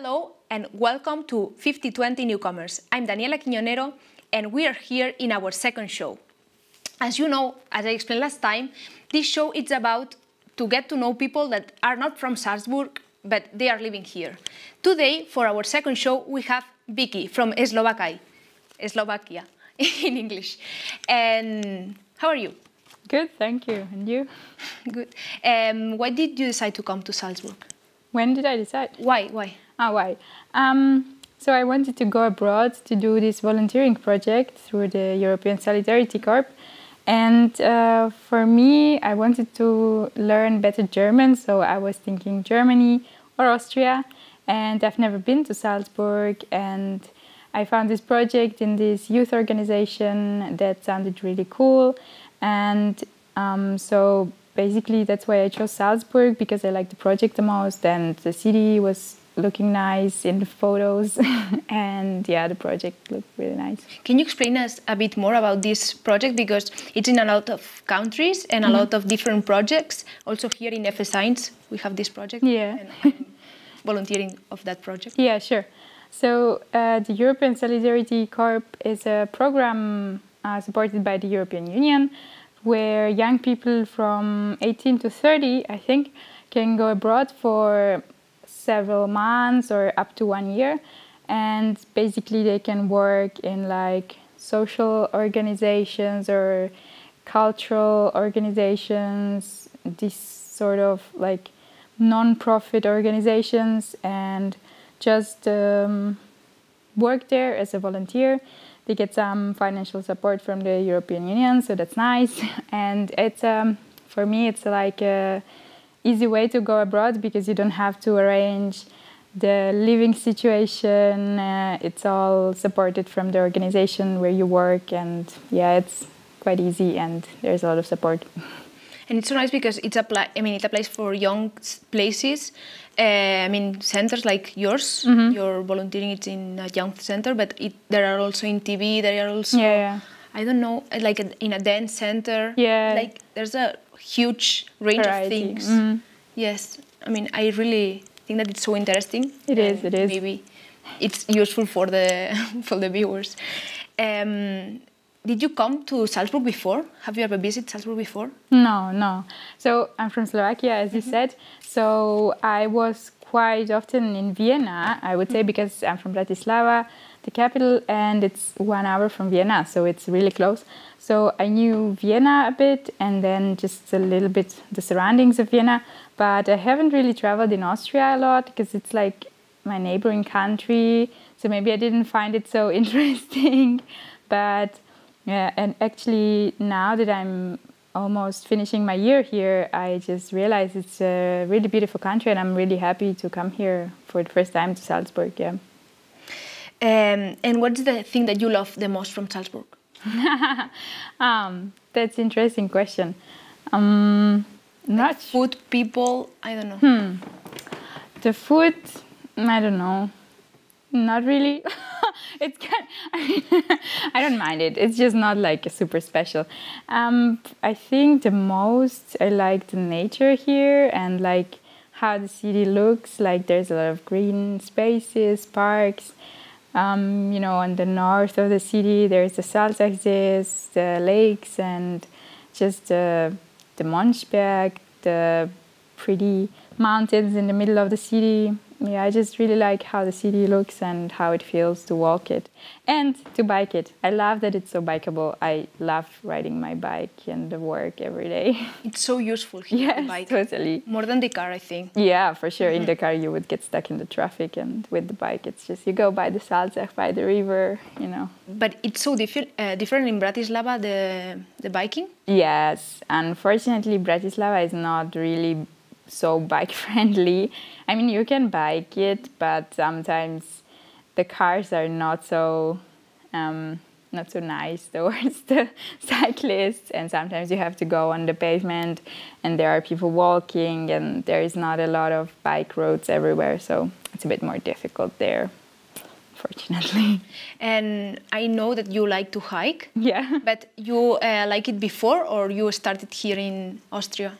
Hello and welcome to 5020 Newcomers. I'm Daniela Quiñonero and we are here in our second show. As you know, as I explained last time, this show is about to get to know people that are not from Salzburg, but they are living here. Today, for our second show, we have Viki from Slovakia in English. And how are you? Good, thank you. And you? Good. Why did you decide to come to Salzburg? When did I decide? Why? Why? So I wanted to go abroad to do this volunteering project through the European Solidarity Corp. And for me, I wanted to learn better German, so I was thinking Germany or Austria. And I've never been to Salzburg, and I found this project in this youth organization that sounded really cool. And so basically that's why I chose Salzburg, because I liked the project the most, and the city was looking nice in the photos. And yeah, the project looked really nice. Can you explain us a bit more about this project, because it's in a lot of countries and a lot of different projects. Also here in FS1 we have this project. Yeah. And I'm volunteering of that project. Yeah, sure. So the European Solidarity Corp is a program supported by the European Union, where young people from 18 to 30, I think, can go abroad for several months or up to 1 year. And basically they can work in like social organizations or cultural organizations, these sort of like non-profit organizations, and just work there as a volunteer. They get some financial support from the European Union, so that's nice. And it's for me, it's like a easy way to go abroad, because you don't have to arrange the living situation. It's all supported from the organization where you work, and yeah, it's quite easy and there's a lot of support. And it's so nice because it applies for young places. Centers like yours. You're volunteering it in a young center, but there are also in TV. There are also, I don't know, like in a dance center. Yeah. Like there's a huge range of things. Yes, I really think that it's so interesting. It is. Maybe it's useful for the viewers. Did you come to Salzburg before? Have you ever visited Salzburg before? No. So I'm from Slovakia, as you said. So I was quite often in Vienna, I would say, because I'm from Bratislava, the capital, and it's 1 hour from Vienna, so it's really close. So I knew Vienna a bit, and then just a little bit the surroundings of Vienna. But I haven't really traveled in Austria a lot, because it's like my neighboring country. So maybe I didn't find it so interesting. But yeah, and actually now that I'm almost finishing my year here, I just realized it's a really beautiful country, and I'm really happy to come here for the first time to Salzburg. Yeah. And what's the thing that you love the most from Salzburg? That's an interesting question. Like food, people, I don't know. The food, I don't know. Not really. It's I don't mind it. It's just not like super special. I think the most I like the nature here, and like how the city looks. Like there's a lot of green spaces, parks. On the north of the city, there's the Salzburg, the lakes, and just the Monchberg, the pretty mountains in the middle of the city. Yeah, I just really like how the city looks and how it feels to walk it and to bike it. I love that it's so bikeable. I love riding my bike and the work every day. It's so useful here, yes, the bike. Totally. More than the car, I think. Yeah, for sure. In the car you would get stuck in the traffic, and with the bike it's just you go by the Salzburg, by the river, But it's so different in Bratislava, the biking? Yes, unfortunately Bratislava is not really so bike friendly. You can bike it, but sometimes the cars are not so nice towards the cyclists, and sometimes you have to go on the pavement, and there are people walking, and there is not a lot of bike roads everywhere, so it's a bit more difficult there, fortunately. And I know that you like to hike. Yeah. But you like it before, or you started here in Austria?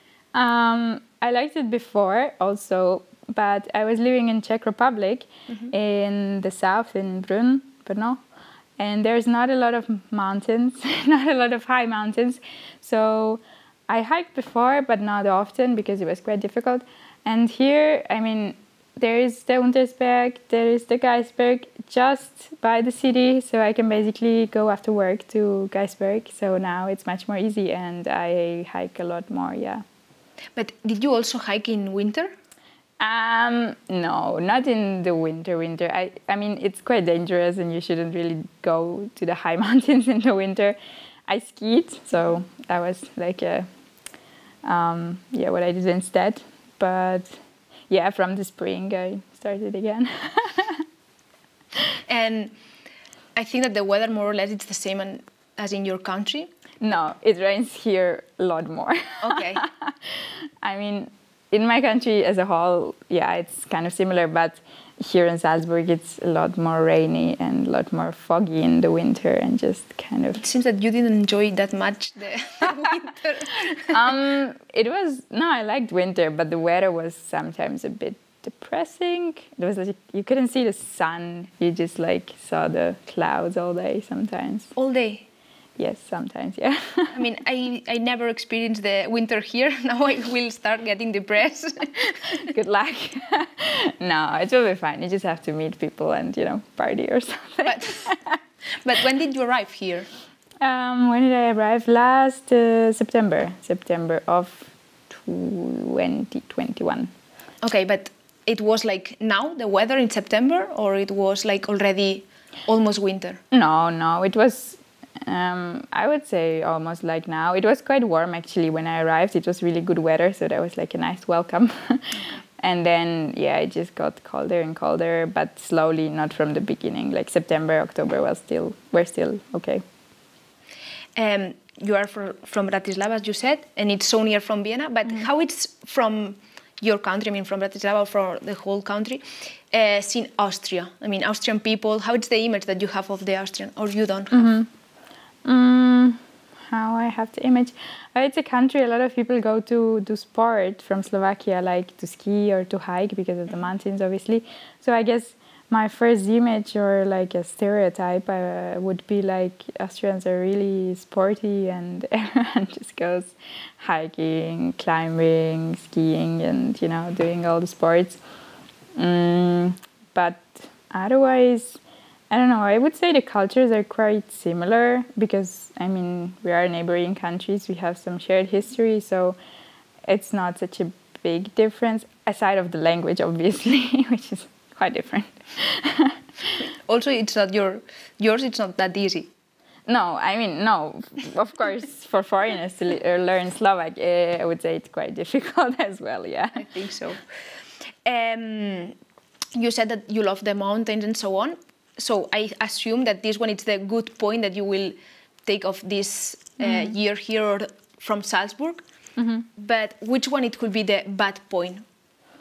I liked it before also, but I was living in Czech Republic, in the south, in Brno, and there's not a lot of mountains, not a lot of high mountains. So I hiked before, but not often because it was quite difficult. And here, I mean, there is the Untersberg, there is the Geisberg just by the city, so I can basically go after work to Geisberg. So now it's much more easy, and I hike a lot more, yeah. But did you also hike in winter? No, not in the winter. I mean, it's quite dangerous, and you shouldn't really go to the high mountains in the winter. I skied, so that was like what I did instead. But yeah, from the spring I started again. And I think that the weather more or less it's the same as in your country. No, it rains here a lot more. Okay. I mean, in my country as a whole, yeah, it's kind of similar, but here in Salzburg it's a lot more rainy and a lot more foggy in the winter, and just kind of... It seems that you didn't enjoy that much the winter. I liked winter, but the weather was sometimes a bit depressing. It was like you couldn't see the sun, you just like saw the clouds all day sometimes. All day? Yes, sometimes, yeah. I mean, I never experienced the winter here. Now I will start getting depressed. Good luck. No, it will be fine. You just have to meet people and, party or something. But when did you arrive here? When did I arrive? Last September of 2021. Okay, but it was like now, the weather in September, or it was like already almost winter? No, it was... I would say almost like now. It was quite warm actually when I arrived. It was really good weather, so that was like a nice welcome. And then, yeah, it just got colder and colder, but slowly, not from the beginning. Like September, October we're still okay. You are from Bratislava, as you said, and it's so near from Vienna. But how it's from your country? I mean, from Bratislava, from the whole country, seen Austria. I mean, Austrian people. How it's the image that you have of the Austrian, or you don't have? How I have the image. It's a country a lot of people go to do sport from Slovakia, like to ski or to hike because of the mountains, obviously. So I guess my first image or like a stereotype would be like Austrians are really sporty and everyone just goes hiking, climbing, skiing, and doing all the sports. But otherwise, I don't know, I would say the cultures are quite similar because, I mean, we are neighboring countries, we have some shared history, so it's not such a big difference, aside of the language, obviously, which is quite different. Also, it's not yours, it's not that easy. No, I mean, no, of course, for foreigners to learn Slovak, I would say it's quite difficult as well, yeah. I think so. You said that you love the mountains and so on. So I assume that this one is the good point that you will take of this year here or from Salzburg. But which one it could be the bad point?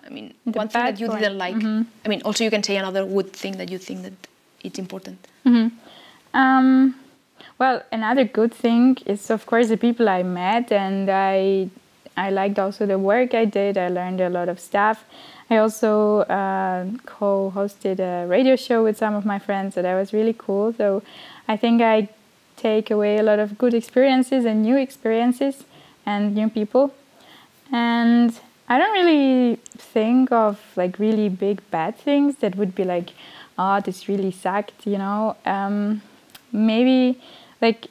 I mean, one thing that you didn't like. I mean, also you can say another good thing that you think that it's important. Well, another good thing is, of course, the people I met, and I liked also the work I did. I learned a lot of stuff. I also co-hosted a radio show with some of my friends, so that was really cool. So I think I take away a lot of good experiences and new experiences and new people. And I don't really think of like really big bad things that would be like, oh, this really sucked, maybe like,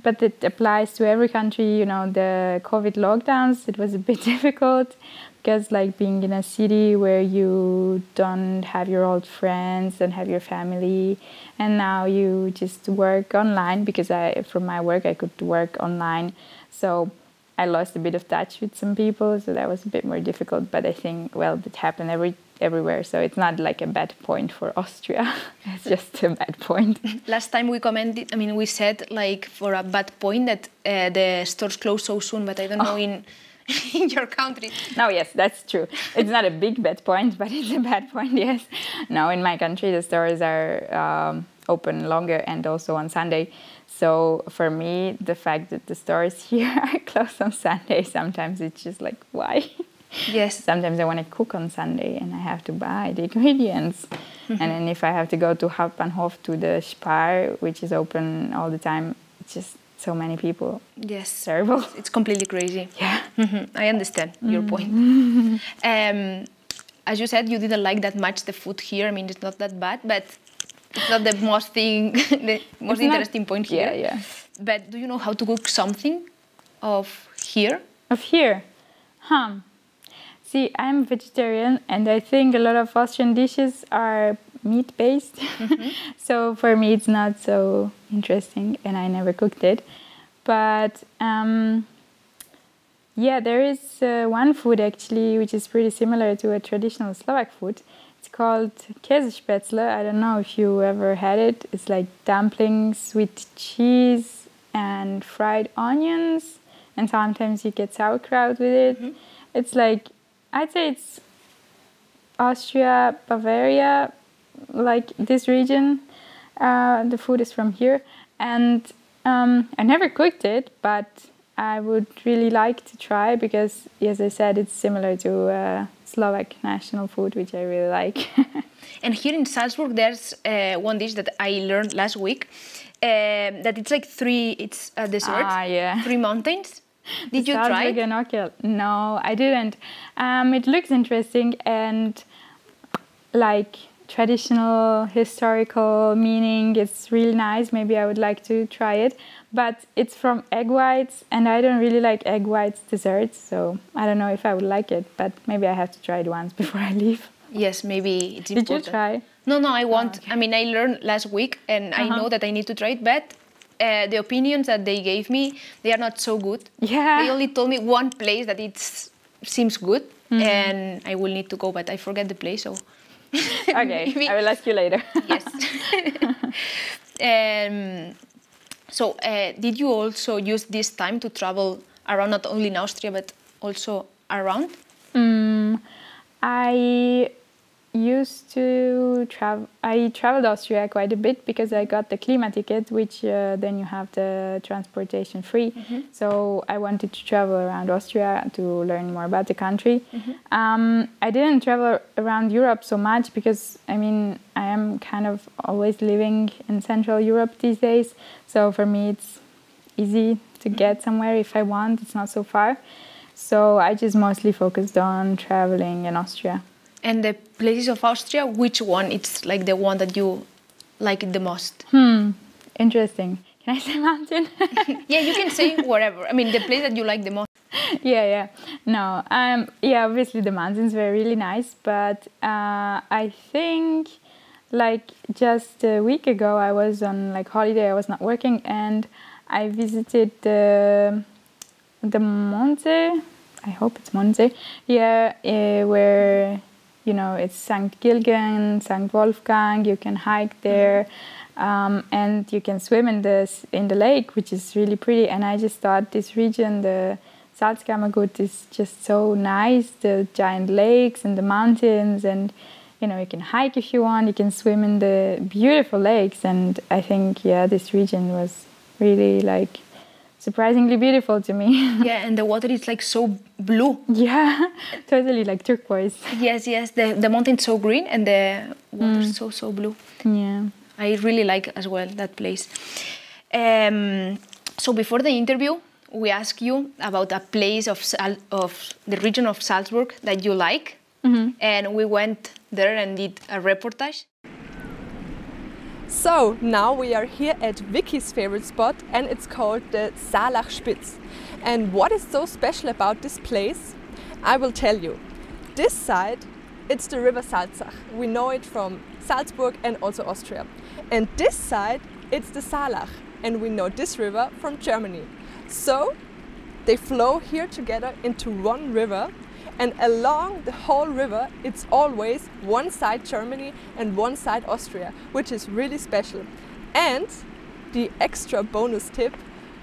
but it applies to every country, the COVID lockdowns, it was a bit difficult. Because like being in a city where you don't have your old friends, don't have your family, and now you just work online because from my work I could work online. So I lost a bit of touch with some people, so that was a bit more difficult. But I think, well, it happened everywhere, so it's not like a bad point for Austria. It's just a bad point. Last time we commented, I mean, we said like for a bad point that the stores close so soon, but I don't know in your country. No, yes, that's true. It's not a big bad point, but it's a bad point, yes. No, in my country, the stores are open longer and also on Sunday. So for me, the fact that the stores here are closed on Sunday, sometimes it's just like, why? Yes. Sometimes I want to cook on Sunday and I have to buy the ingredients. And then if I have to go to Hauptbahnhof to the Spar, which is open all the time, it's just so many people. Yes. Terrible. It's completely crazy. Yeah. I understand your point. As you said, you didn't like that much the food here. I mean, it's not that bad, but it's not the most interesting point here. Yeah. But do you know how to cook something of here? Of here? See, I'm vegetarian and I think a lot of Austrian dishes are meat-based. So for me it's not so interesting and I never cooked it. But yeah, there is one food actually which is pretty similar to a traditional Slovak food. It's called Käsespätzle. I don't know if you ever had it. It's like dumplings with cheese and fried onions, and sometimes you get sauerkraut with it. It's like, I'd say it's Austria, Bavaria, like this region. The food is from here, and I never cooked it, but I would really like to try because, as I said, it's similar to Slovak national food, which I really like. And here in Salzburg, there's one dish that I learned last week, that it's like it's a dessert, 3 mountains. Did you try it? No, I didn't. It looks interesting and like traditional, historical meaning. It's really nice. Maybe I would like to try it. But it's from egg whites and I don't really like egg whites desserts. So I don't know if I would like it, but maybe I have to try it once before I leave. Yes, maybe it's important. Did you try? No, I want. Okay. I mean, I learned last week and I know that I need to try it, but the opinions that they gave me, they are not so good. Yeah. They only told me one place that it seems good and I will need to go, but I forget the place, so... Okay, I will ask you later. Yes. So, did you also use this time to travel around, not only in Austria, but also around? I used to travel. I traveled Austria quite a bit because I got the Klima ticket, which then you have the transportation free. So I wanted to travel around Austria to learn more about the country. I didn't travel around Europe so much because, I mean, I am kind of always living in Central Europe these days. So for me, it's easy to get somewhere if I want. It's not so far. So I just mostly focused on traveling in Austria. And the places of Austria, which one? It's like the one that you like the most? Interesting. Can I say mountain? Yeah, you can say whatever. I mean, the place that you like the most. Yeah. No, yeah, obviously the mountains were really nice, but I think like just a week ago I was on like holiday. I was not working, and I visited the Monte. I hope it's Monte. Yeah, where. You know, it's St. Gilgen, St. Wolfgang. You can hike there, and you can swim in the lake, which is really pretty. And I just thought this region, the Salzkammergut, is just so nice. The giant lakes and the mountains, and you know, you can hike if you want. You can swim in the beautiful lakes, and I think this region was really like surprisingly beautiful to me. Yeah, and the water is like so blue. Yeah, totally like turquoise. Yes, the mountain's so green and the water so blue. Yeah. I really like as well that place. So before the interview, we asked you about a place of the region of Salzburg that you like. And we went there and did a reportage. So now we are here at Viki's favorite spot, and it's called the Saalach-Spitz. And what is so special about this place? I will tell you. This side, it's the river Salzach. We know it from Salzburg and also Austria. And this side, it's the Saalach, and we know this river from Germany. So they flow here together into one river, and along the whole river it's always one side Germany and one side Austria, which is really special. And the extra bonus tip,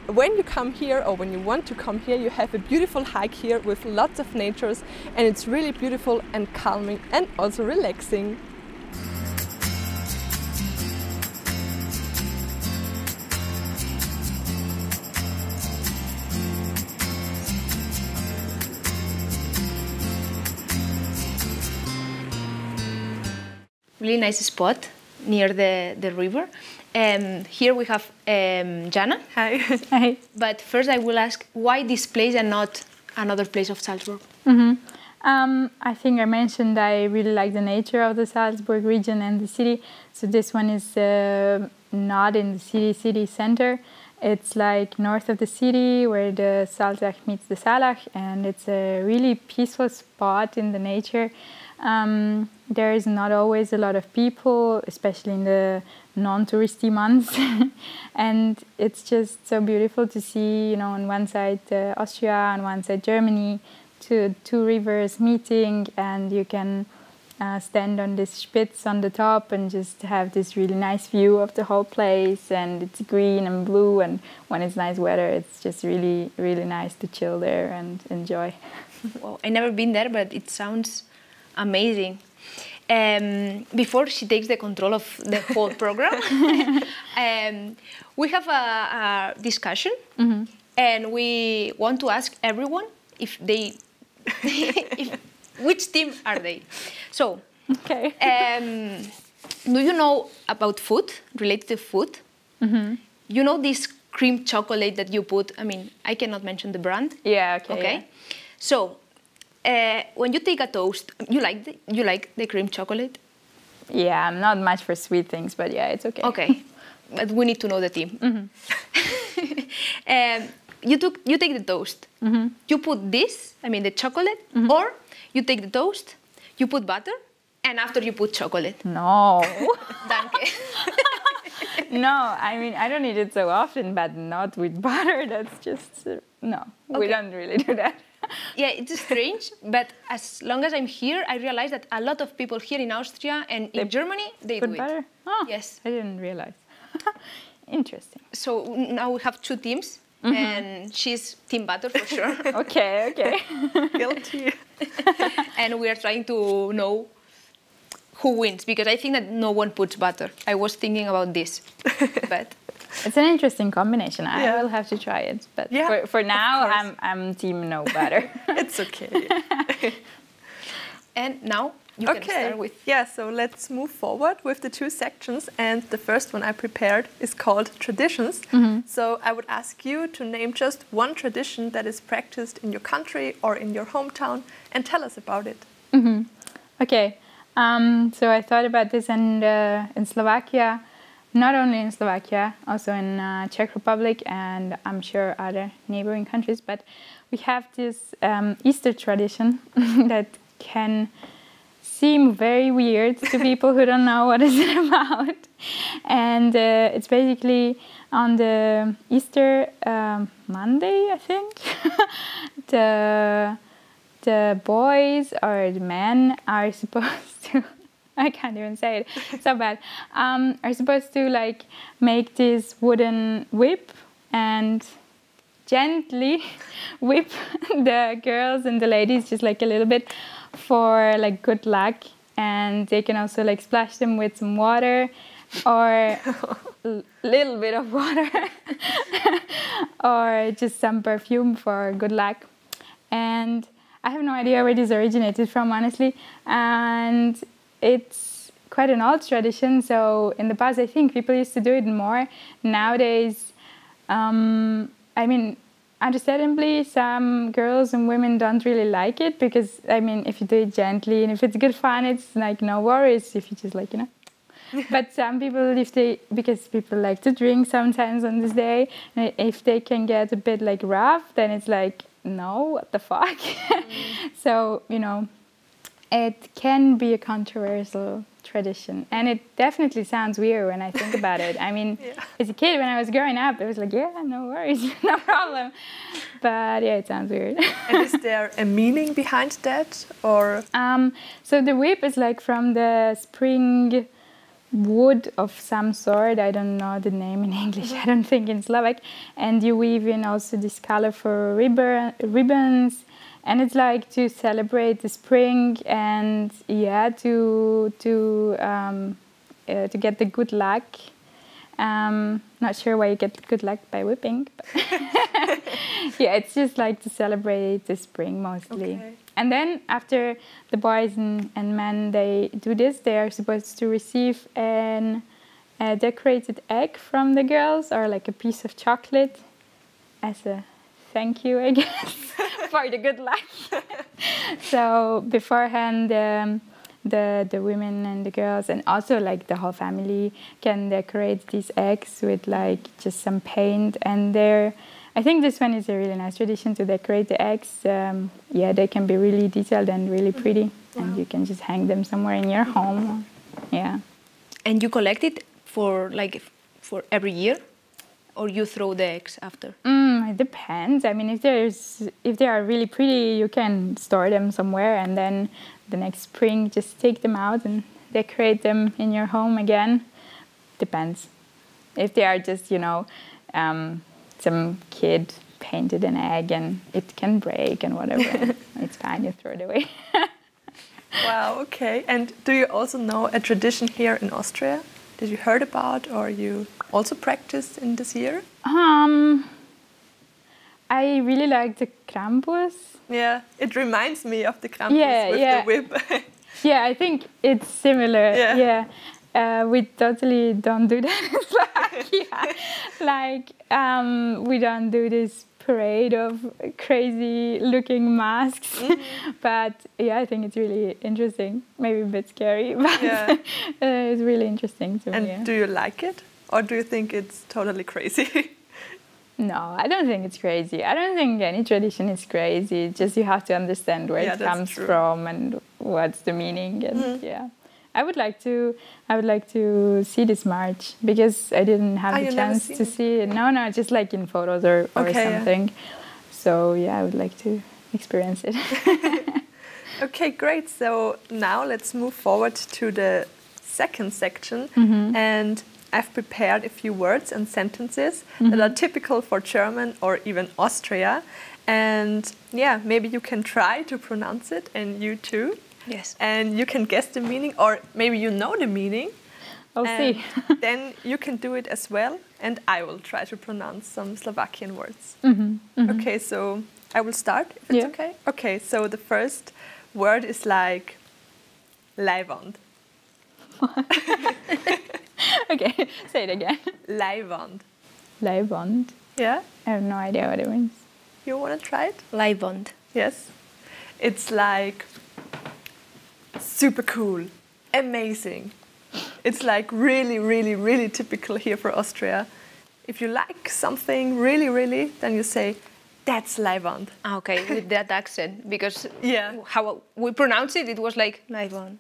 when you come here or when you want to come here, you have a beautiful hike here with lots of natures, and it's really beautiful and calming and also relaxing. really nice spot near the river. Here we have Jana. Hi. Hi. But first I will ask, why this place and not another place of Salzburg? I think I mentioned I really like the nature of the Salzburg region and the city. So this one is not in the city center. It's like north of the city where the Salzach meets the Salach, and it's a really peaceful spot in the nature. There is not always a lot of people, especially in the non-touristy months. And it's just so beautiful to see, on one side Austria, on one side Germany, two rivers meeting, and you can stand on this spitz on the top and just have this really nice view of the whole place, and it's green and blue, and when it's nice weather it's just really, really nice to chill there and enjoy. Well, I've never been there, but it sounds amazing. Before she takes the control of the whole program, we have a discussion, and we want to ask everyone if they which team are they? So, Okay. Do you know about food, related to food? You know this cream chocolate that you put? I mean, I cannot mention the brand. Yeah, okay. Okay. Yeah. So, when you take a toast, you like the cream chocolate? Yeah, I'm not much for sweet things, but yeah, it's okay. Okay, but we need to know the team. You take the toast. You put this, I mean the chocolate, or you take the toast, you put butter, and after you put chocolate. No. Danke. No, I mean, I don't eat it so often, but not with butter. That's just, no, we don't really do that. Yeah, it's strange, but as long as I'm here, I realize that a lot of people here in Austria and in Germany, they Put do butter? it. Oh, Yes. I didn't realize. Interesting. So now we have two teams, and she's team butter for sure. Okay, okay. Guilty. And we are trying to know who wins, because I think that no one puts butter. I was thinking about this, but It's an interesting combination. I Yeah. will have to try it. But Yeah, for now, of course. I'm team no butter. It's okay. and now you can start with. Yeah, so let's move forward with the two sections. And the first one I prepared is called traditions. So I would ask you to name just one tradition that is practiced in your country or in your hometown, and tell us about it. Okay. So I thought about this, and in Slovakia, not only in Slovakia, also in Czech Republic, and I'm sure other neighboring countries, but we have this Easter tradition that can seem very weird to people who don't know what it's about. And it's basically on the Easter Monday, I think. The boys or the men are supposed to, I can't even say it, it's so bad, are supposed to like make this wooden whip and gently whip the girls and the ladies just like a little bit for like good luck. And they can also like splash them with some water or a little bit of water or just some perfume for good luck. And I have no idea where this originated from, honestly, and it's quite an old tradition. So in the past, I think people used to do it more. Nowadays, I mean, understandably, some girls and women don't really like it because, I mean, if you do it gently and if it's good fun, it's like no worries if you just like, But some people, because people like to drink sometimes on this day, if they can get a bit like rough, then it's like, no, what the fuck? So, it can be a controversial tradition. And it definitely sounds weird when I think about it. I mean, as a kid, when I was growing up, it was like, yeah, no worries, no problem. But yeah, it sounds weird. And is there a meaning behind that? Or so the whip is like from the spring wood of some sort. I don't know the name in English. I don't think in Slovak. And you weave in also this colorful ribbons, and it's like to celebrate the spring and to get the good luck. Not sure why you get good luck by whipping, but yeah, it's just like to celebrate the spring mostly. Okay. And then after the boys and men, they do this, they are supposed to receive a decorated egg from the girls or like a piece of chocolate as a thank you, I guess, for the good luck. So beforehand, the women and the girls and also like the whole family can decorate these eggs with like just some paint, and I think this one is a really nice tradition to decorate the eggs. Yeah, they can be really detailed and really pretty, and you can just hang them somewhere in your home. Yeah. And you collect it for every year, or you throw the eggs after? It depends. I mean, if they are really pretty, you can store them somewhere, and then the next spring just take them out and decorate them in your home again. Depends. If they are just, you know, some kid painted an egg and it can break and whatever, it's fine, you throw it away. Wow, okay. And do you also know a tradition here in Austria? Did you heard about, or you also practiced in this year? I really like the Krampus. Yeah, it reminds me of the Krampus with the whip. Yeah, I think it's similar. Yeah. We totally don't do that in Slovakia. Like, we don't do this parade of crazy looking masks. But yeah, I think it's really interesting. Maybe a bit scary, but it's really interesting to me. And do you like it? Or do you think it's totally crazy? No, I don't think it's crazy. I don't think any tradition is crazy. Just you have to understand where it comes from and what's the meaning. And I would like to see this march because I didn't have the chance to see it. No, just like in photos or something. Yeah. So yeah, I would like to experience it. Okay, great. So now let's move forward to the second section, and I've prepared a few words and sentences that are typical for German or even Austria. And yeah, maybe you can try to pronounce it, and you too. Yes. And you can guess the meaning, or maybe you know the meaning. I'll see. Then you can do it as well, and I will try to pronounce some Slovakian words. Okay, so I will start, if it's okay? Okay, so the first word is like Leihwand. Okay, say it again. Leihwand. Leihwand? Yeah? I have no idea what it means. You want to try it? Leihwand. Yes. It's like super cool, amazing. It's like really, really, really typical here for Austria. If you like something really, really, then you say, that's Leihwand. Okay, with that accent, because how we pronounce it, it was like Leihwand.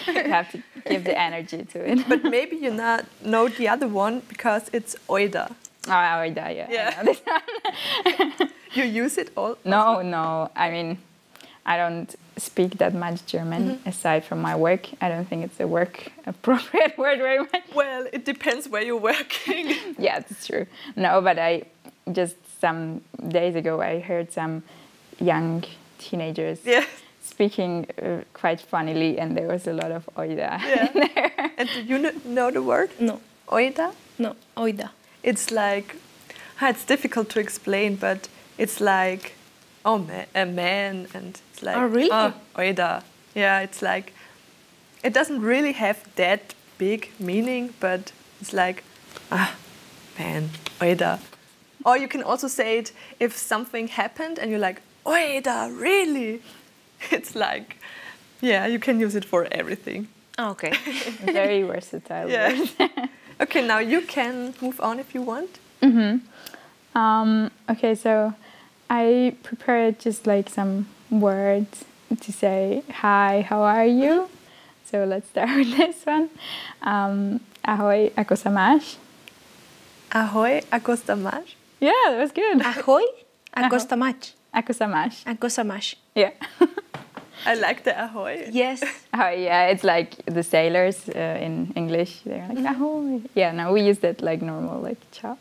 You have to give the energy to it. But maybe you not know the other one because it's Oida. Oh, Oida, yeah. I know this one. You use it all? No. I mean, I don't speak that much German aside from my work. I don't think it's a work appropriate word very much. Well, it depends where you're working. Yeah, that's true. No, but I just some days ago I heard some young teenagers speaking quite funnily, and there was a lot of oida in there. And do you know the word? No. Oida? No, oida. It's like, it's difficult to explain, but it's like, a man, and it's like, really? Oida. Yeah, it's like, it doesn't really have that big meaning, but it's like, man, Oida. Or you can also say it if something happened and you're like, Oida, really? It's like, you can use it for everything. Okay. Very versatile word. Okay, now you can move on if you want. Okay, so I prepared just like some words to say, hi, how are you? So let's start with this one. Ahoj, ako sa máš? Ahoj, ako sa máš? Yeah, that was good. Ahoj, ako sa máš? Ako sa máš? Ako sa máš? Yeah. I like the ahoy. Yes. Yeah, it's like the sailors in English. They're like, ahoy. Yeah, no, we use that like normal, like ciao,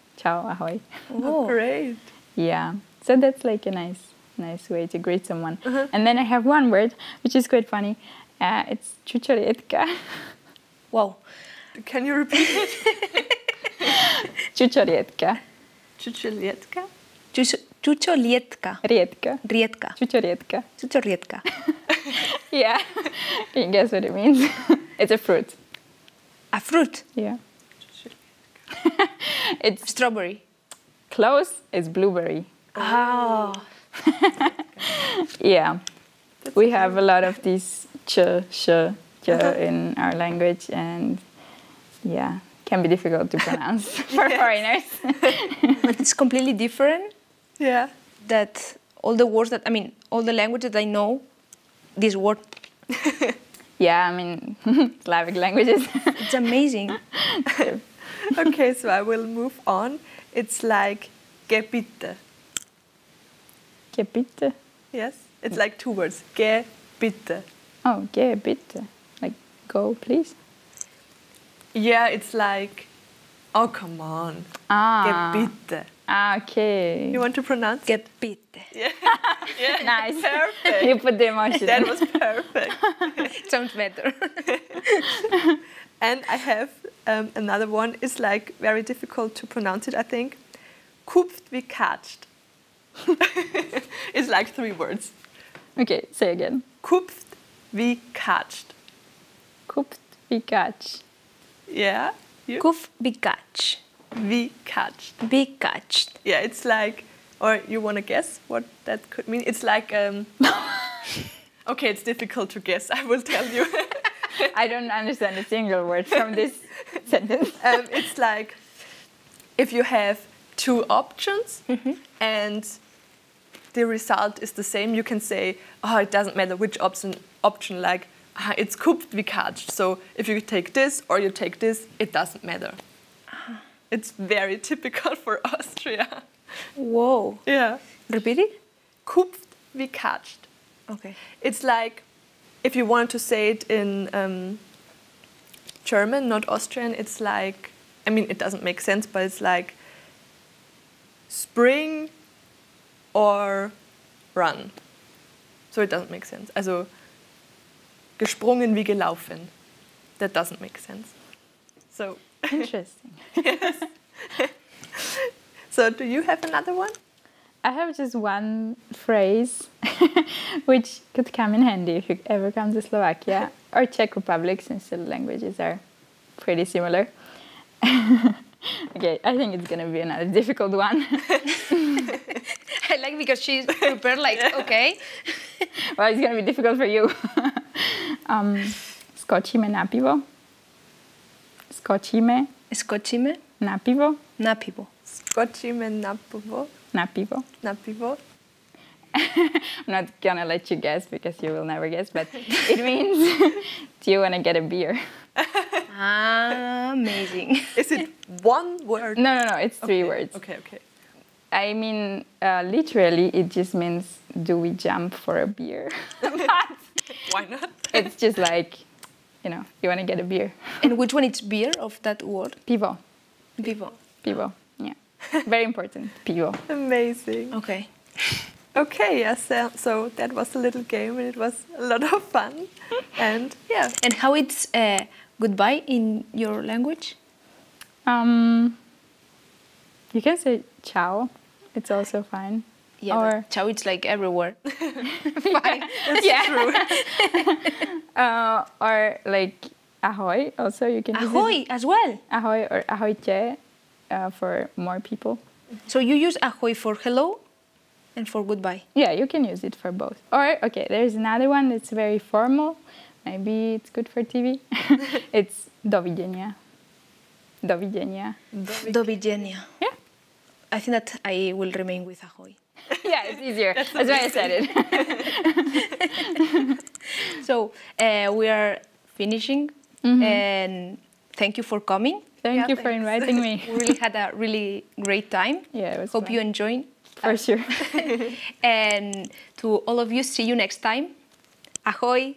ahoy. Oh, great. Yeah, so that's like a nice way to greet someone. And then I have one word, which is quite funny. It's chuchorietka. Wow. Can you repeat it? Chuchorietka. Chuchorietka? Čučorietka. Riedka. Riedka. Čučorietka. Čučorietka. Yeah. Can you guess what it means? It's a fruit. A fruit. Yeah. It's Strawberry. close. It's blueberry. Oh. Yeah. We have a lot of these in our language, and yeah, can be difficult to pronounce for foreigners. But it's completely different. Yeah. That all the words that, I mean, all the language that I know, this word, Yeah, I mean, Slavic languages. it's amazing. Okay, so I will move on. It's like Gebiete. Gebiete. Yes, it's like two words. Gebiete. Oh, Gebiete. Like, go, please. Yeah, it's like, oh, come on. Gebiete. Okay. You want to pronounce? Gebiete. Yeah. Yeah. Nice. Perfect. You put the emotion. That was perfect. Sounds better. And I have another one. It's like very difficult to pronounce it, I think. Kupft wie katscht. It's like three words. Okay, say again. Kupft wie katscht. Kupt vikach. Yeah. You? Kuf bikach. Wie katscht. Bikached. Yeah, it's like, or you want to guess what that could mean? It's like, okay, it's difficult to guess. I will tell you. I don't understand a single word from this sentence. It's like if you have two options and the result is the same, you can say, oh, it doesn't matter which option like, it's kupft wie katscht. So if you take this or you take this, it doesn't matter. It's very typical for Austria. Whoa. Yeah. Repeat it? Kupft wie katscht. Okay. It's like if you wanted to say it in German, not Austrian, it's like, I mean, it doesn't make sense, but it's like spring or run. So it doesn't make sense. Also, gesprungen wie gelaufen. That doesn't make sense. So. Interesting. Yes. So do you have another one? I have just one phrase which could come in handy if you ever come to Slovakia or Czech Republic, since the languages are pretty similar. Okay, I think it's gonna be another difficult one. I like because she's prepared, like, okay. Well, it's gonna be difficult for you. Skočíme na pivo. Skočíme Skočíme na pivo. na pivo. Skočíme na pivo. Na pivo. Na pivo. I'm not gonna let you guess because you will never guess, but it means, do you want to get a beer? Amazing. Is it one word? No, it's three Okay, words. Okay. I mean, literally, it just means, do we jump for a beer? But Why not? it's just like, you want to get a beer. And which one is beer of that word? Pivo. Pivo. Pivo, yeah. Very important, pivo. Amazing. Okay. Okay, yes. So that was a little game and it was a lot of fun. And yeah. And how it's goodbye in your language? You can say ciao. It's also fine. Yeah, Or- but ciao, it's like everywhere. Fine. That's true. Or like ahoy. Also, you can use it. Ahoy as well. Ahoy or ahoyche for more people. So you use ahoy for hello and for goodbye. Yeah, you can use it for both. Or, okay, there's another one that's very formal. Maybe it's good for TV. It's do widzenia. Do widzenia. Do widzenia. Yeah. I think that I will remain with ahoy. Yeah, it's easier. That's why I said it. So we are finishing, and thank you for coming. Thank you for inviting me. We really had a really great time. Yeah, it was Hope fun. you enjoyed. For sure. And to all of you, see you next time. Ahoy!